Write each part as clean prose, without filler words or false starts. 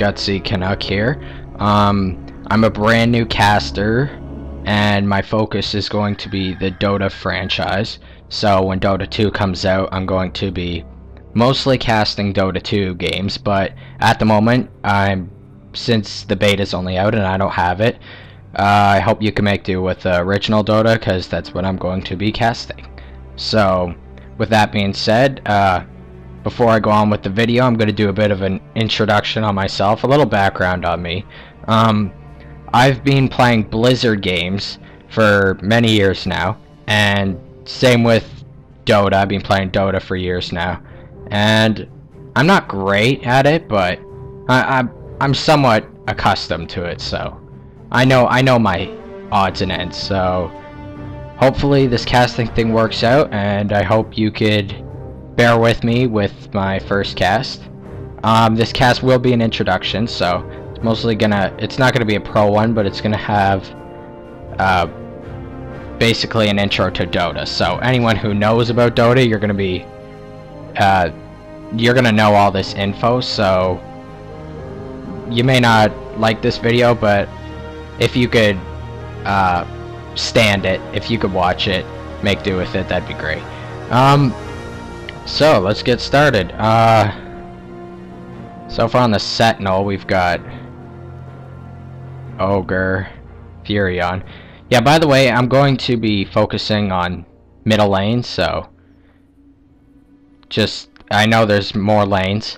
GutsyCanuck here. I'm a brand new caster, and my focus is going to be the Dota franchise. So when Dota 2 comes out, I'm going to be mostly casting Dota 2 games, but at the moment, since the beta's only out and I don't have it, I hope you can make do with the original Dota, because that's what I'm going to be casting. So, with that being said, before I go on with the video, I'm going to do a bit of an introduction on myself, a little background on me. I've been playing Blizzard games for many years now, and same with Dota. I've been playing Dota for years now, and I'm not great at it, but I'm somewhat accustomed to it, so I know my odds and ends. So hopefully this casting thing works out, and I hope you could bear with me with my first cast. This cast will be an introduction, so it's not gonna be a pro one, but it's gonna have basically an intro to Dota. So anyone who knows about Dota, you're gonna know all this info. So you may not like this video, but if you could stand it, if you could watch it, make do with it, that'd be great. So let's get started. So far on the Sentinel, we've got Ogre, Furion. Yeah, by the way, I'm going to be focusing on middle lanes, so I know there's more lanes.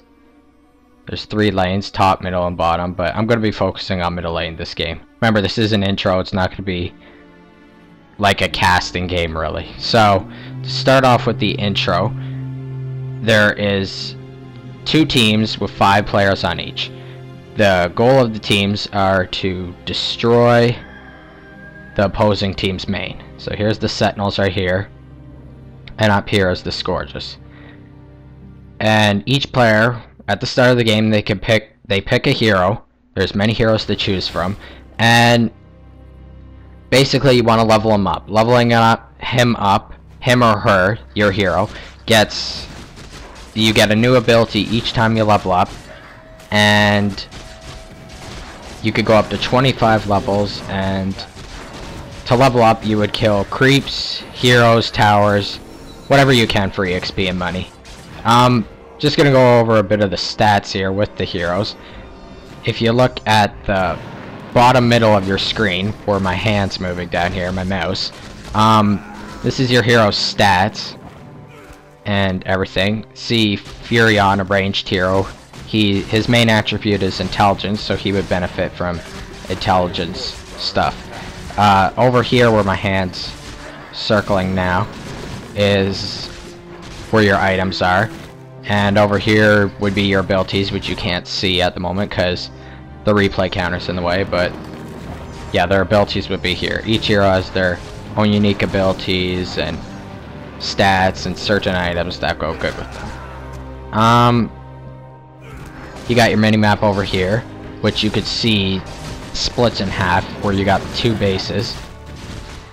There's 3 lanes, top, middle, and bottom, but I'm going to be focusing on middle lane this game. Remember, this is an intro, it's not going to be like a casting game, really. So, to start off with the intro, there is 2 teams with 5 players on each. The goal of the teams are to destroy the opposing team's main. So here's the Sentinels right here, and up here is the Scourges. And each player, at the start of the game, they pick a hero. There's many heroes to choose from, and basically you want to level him up. Leveling him or her, your hero, you get a new ability each time you level up, and you could go up to 25 levels, and to level up you would kill creeps, heroes, towers, whatever you can for EXP and money. Just gonna go over a bit of the stats here with the heroes. If you look at the bottom middle of your screen, where my hand's moving down here, my mouse, this is your hero's stats and everything. See Furion, a ranged hero. His main attribute is intelligence, so he would benefit from intelligence stuff. Over here where my hand's circling now is where your items are, and over here would be your abilities, which you can't see at the moment because the replay counter's in the way, but yeah, their abilities would be here. Each hero has their own unique abilities and stats and certain items that go good with them. You got your minimap over here, which you could see splits in half, where you got 2 bases,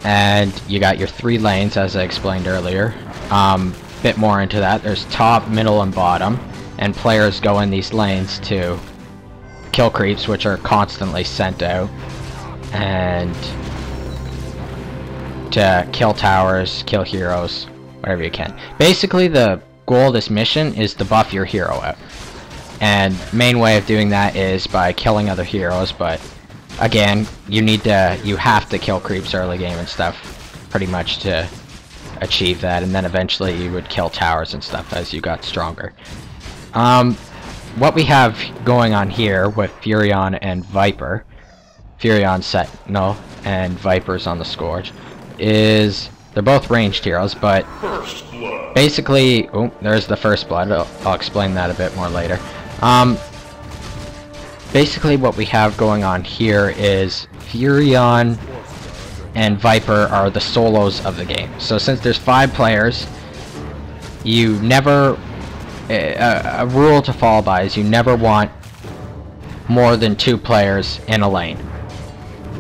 and you got your 3 lanes, as I explained earlier. Bit more into that. There's top, middle, and bottom, and players go in these lanes to kill creeps, which are constantly sent out, and to kill towers, kill heroes, whatever you can. Basically, the goal of this mission is to buff your hero out, and main way of doing that is by killing other heroes, but again, you have to kill creeps early game and stuff, pretty much, to achieve that, and then eventually you would kill towers and stuff as you got stronger. What we have going on here with Furion and Viper, Furion Sentinel and Viper's on the Scourge, is they're both ranged heroes, but basically, there's the first blood. I'll explain that a bit more later. Basically what we have going on here is Furion and Viper are the solos of the game. So since there's 5 players, you never... a rule to follow by is you never want more than 2 players in a lane,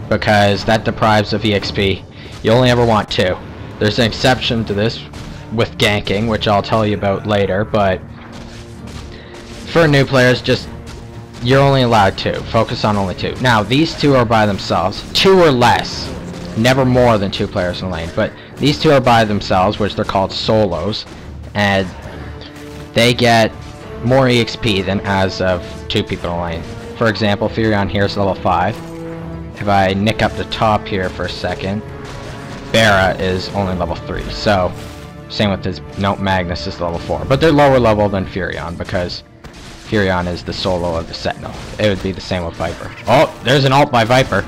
because that deprives of EXP. You only ever want 2. There's an exception to this with ganking, which I'll tell you about later, but for new players, just you're only allowed 2. Focus on only 2. Now, these 2 are by themselves. 2 or less. Never more than 2 players in a lane. But these 2 are by themselves, which they're called solos. And they get more EXP than as of 2 people in a lane. For example, Furion here is level 5. If I nick up the top here for a second, Bara is only level 3. So, same with his... No, Magnus is level 4. But they're lower level than Furion, because Furion is the solo of the Sentinel. It would be the same with Viper. Oh, there's an ult by Viper.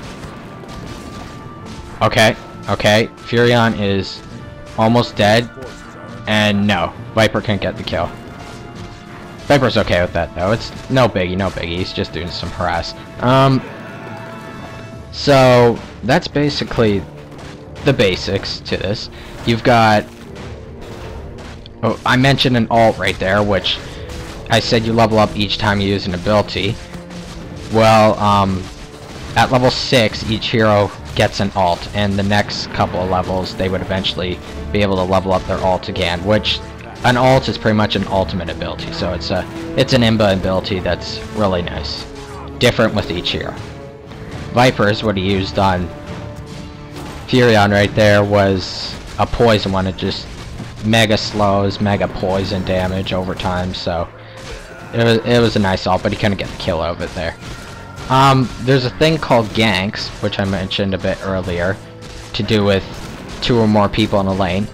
Okay, okay. Furion is almost dead. And no, Viper can't get the kill. Viper's okay with that, though. It's no biggie, no biggie. He's just doing some harass. So, that's basically the basics to this. You've got... Oh, I mentioned an ult right there, which I said you level up each time you use an ability. Well, at level 6, each hero gets an ult, and the next couple of levels, they would eventually be able to level up their ult again, which... An ult is pretty much an ultimate ability, so it's an imba ability that's really nice. Different with each hero. Viper's, what he used on Furion right there, was a poison one. It just mega slows, mega poison damage over time, so it was a nice ult, but he couldn't get the kill out of it there. There's a thing called ganks, which I mentioned a bit earlier, to do with 2 or more people in a lane.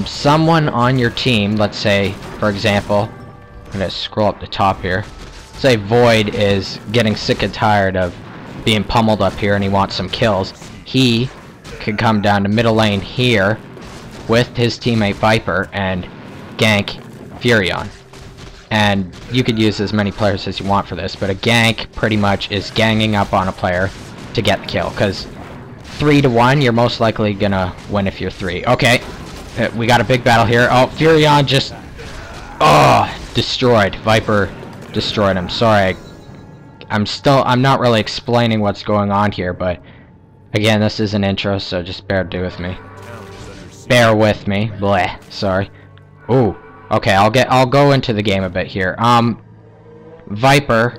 Someone on your team, let's say, for example, I'm gonna scroll up the top here. Say Void is getting sick and tired of being pummeled up here and he wants some kills. He could come down to middle lane here with his teammate Viper and gank Furion. And you could use as many players as you want for this, but a gank pretty much is ganging up on a player to get the kill, because 3 to 1, you're most likely gonna win if you're 3. Okay. We got a big battle here. Oh, Furion just... Oh, destroyed. Viper destroyed him. Sorry. I'm not really explaining what's going on here, but... Again, this is an intro, so just bear with me. Bear with me. Bleh. Sorry. Ooh. Okay, I'll go into the game a bit here. Viper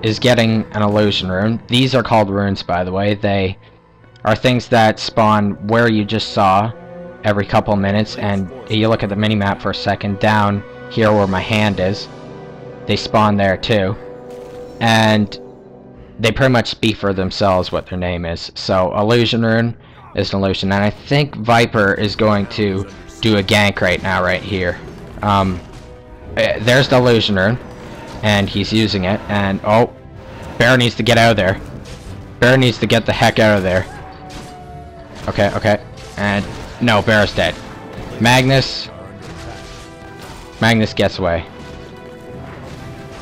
is getting an illusion rune. These are called runes, by the way. They are things that spawn where you just saw every couple minutes, and you look at the mini-map for a second, down here where my hand is, they spawn there too, and they pretty much speak for themselves what their name is. So illusion rune is an illusion, and I think Viper is going to do a gank right now, right here. There's the illusion rune, and he's using it, and oh, Bear needs to get out of there. Bear needs to get the heck out of there. Okay, okay, and no, Bear's dead. Magnus gets away.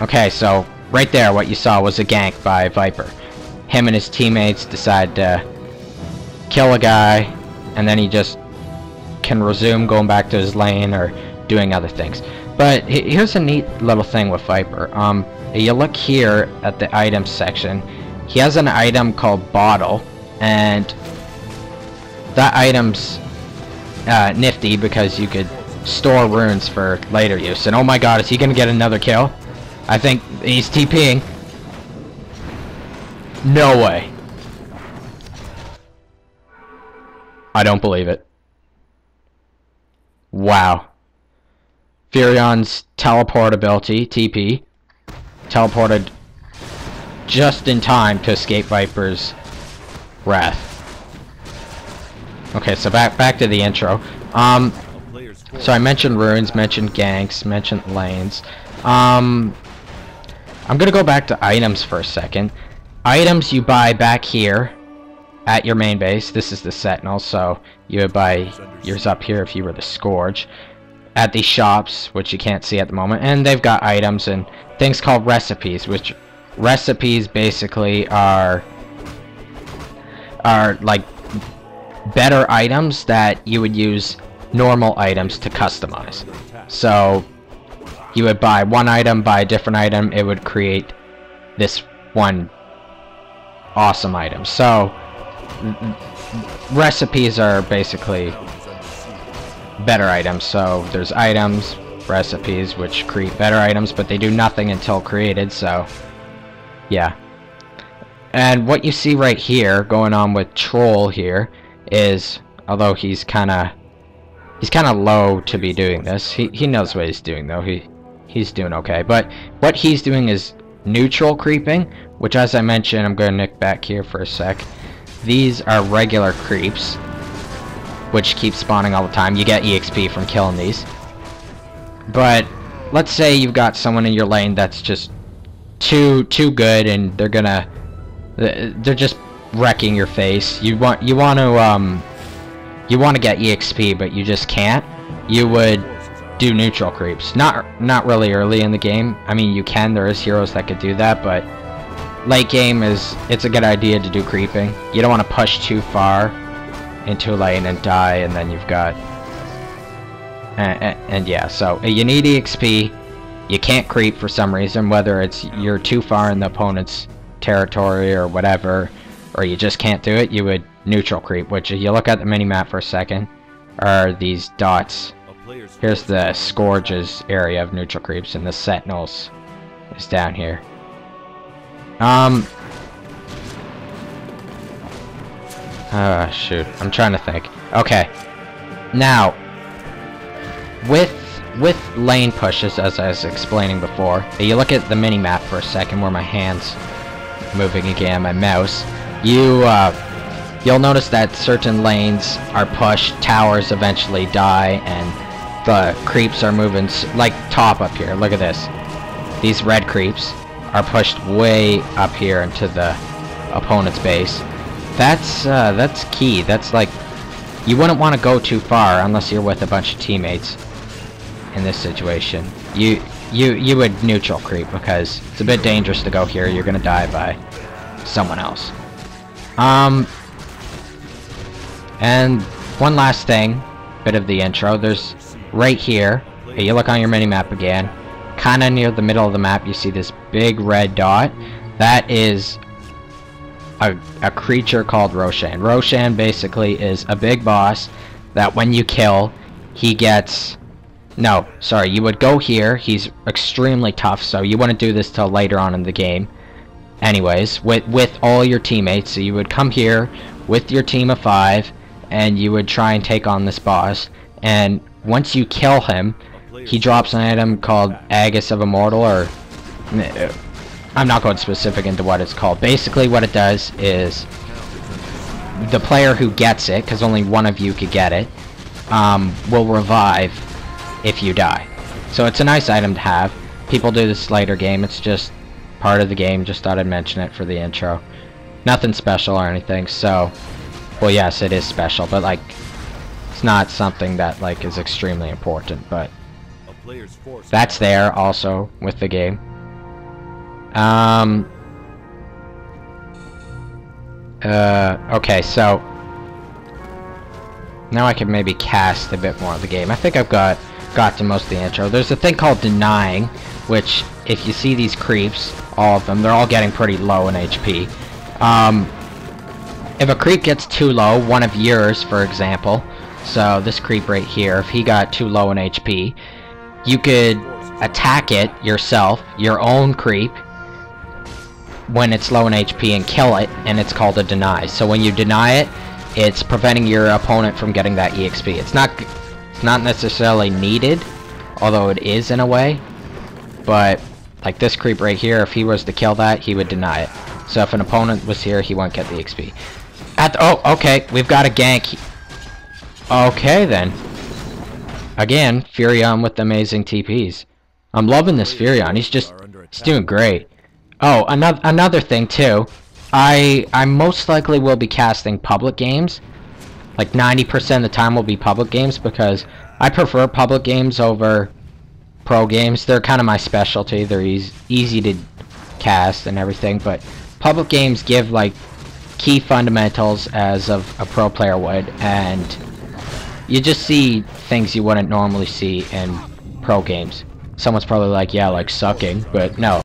Okay, so right there what you saw was a gank by Viper. Him and his teammates decide to kill a guy, and then he just can resume going back to his lane or doing other things. But here's a neat little thing with Viper. You look here at the items section. He has an item called Bottle, and that item's nifty because you could store runes for later use. And oh my god, is he gonna get another kill? I think he's TPing. No way. I don't believe it. Wow. Furion's teleport ability, TP, teleported just in time to escape Viper's wrath. Okay, so back to the intro. So I mentioned runes, mentioned ganks, mentioned lanes. I'm gonna go back to items for a second. Items you buy back here at your main base. This is the Sentinel, so you would buy yours up here if you were the Scourge. At these shops, which you can't see at the moment, and they've got items and things called recipes, which recipes basically are like better items that you would use normal items to customize. So you would buy one item, buy a different item, it would create this one awesome item. So recipes are basically better items. So there's items, recipes which create better items, but they do nothing until created, so yeah. And what you see right here going on with Troll here is, although he's kind of low to be doing this, he knows what he's doing though. He's doing okay, but what he's doing is neutral creeping, which, as I mentioned, I'm going to nick back here for a sec. These are regular creeps, which keep spawning all the time. You get EXP from killing these. But let's say you've got someone in your lane that's just too good, and they're just wrecking your face. You want to get EXP, but you just can't. You would do neutral creeps. Not really early in the game. I mean, you can. There is heroes that could do that, but late game it's a good idea to do creeping. You don't want to push too far into a lane and die, and then you've got and yeah, so you need EXP. You can't creep for some reason, whether it's you're too far in the opponent's territory or whatever, or you just can't do it. You would neutral creep, which, if you look at the mini-map for a second, are these dots. Here's the Scourge's area of neutral creeps, and the Sentinels is down here. Shoot, I'm trying to think. Okay, now with lane pushes, as I was explaining before, you look at the mini-map for a second, where my hand's moving again, my mouse, you'll notice that certain lanes are pushed, towers eventually die, and the creeps are moving, like top up here. Look at this. These red creeps are pushed way up here into the opponent's base. That's key. That's like, you wouldn't want to go too far unless you're with a bunch of teammates. In this situation, you would neutral creep, because it's a bit dangerous to go here. You're gonna die by someone else. And one last thing, bit of the intro. There's right here. You look on your mini-map again, kind of near the middle of the map. You see this big red dot. That is a creature called Roshan. Roshan basically is a big boss that when you kill, he gets. No, sorry, you would go here. He's extremely tough, so you wouldn't do this till later on in the game. Anyways, with all your teammates, so you would come here with your team of 5, and you would try and take on this boss. And once you kill him, he drops an item called Aegis of Immortal, or I'm not going specific into what it's called. Basically, what it does is the player who gets it, because only one of you could get it, will revive if you die. So it's a nice item to have. People do this later game. It's just part of the game. Just thought I'd mention it for the intro. Nothing special or anything. So, well, yes, it is special, but like, it's not something that like is extremely important. But that's there also with the game. Okay, so now I can maybe cast a bit more of the game. I think I've got to most of the intro. There's a thing called denying, which, if you see these creeps, all of them, they're all getting pretty low in HP. If a creep gets too low, one of yours, for example, so this creep right here, if he got too low in HP, you could attack it yourself, your own creep, when it's low in HP, and kill it, and it's called a deny. So when you deny it, it's preventing your opponent from getting that EXP. It's not necessarily needed, although it is in a way, but like this creep right here, if he was to kill that, he would deny it. So if an opponent was here, he won't get the XP. Oh, okay, we've got a gank. Okay then. Again, Furion with amazing TPs. I'm loving this Furion. He's doing great. Oh, another thing too. I most likely will be casting public games. Like 90% of the time will be public games, because I prefer public games over pro games. They're kind of my specialty. They're easy to cast and everything, but public games give like key fundamentals as of a pro player would, and you just see things you wouldn't normally see in pro games. Someone's probably like, yeah, like sucking, but no.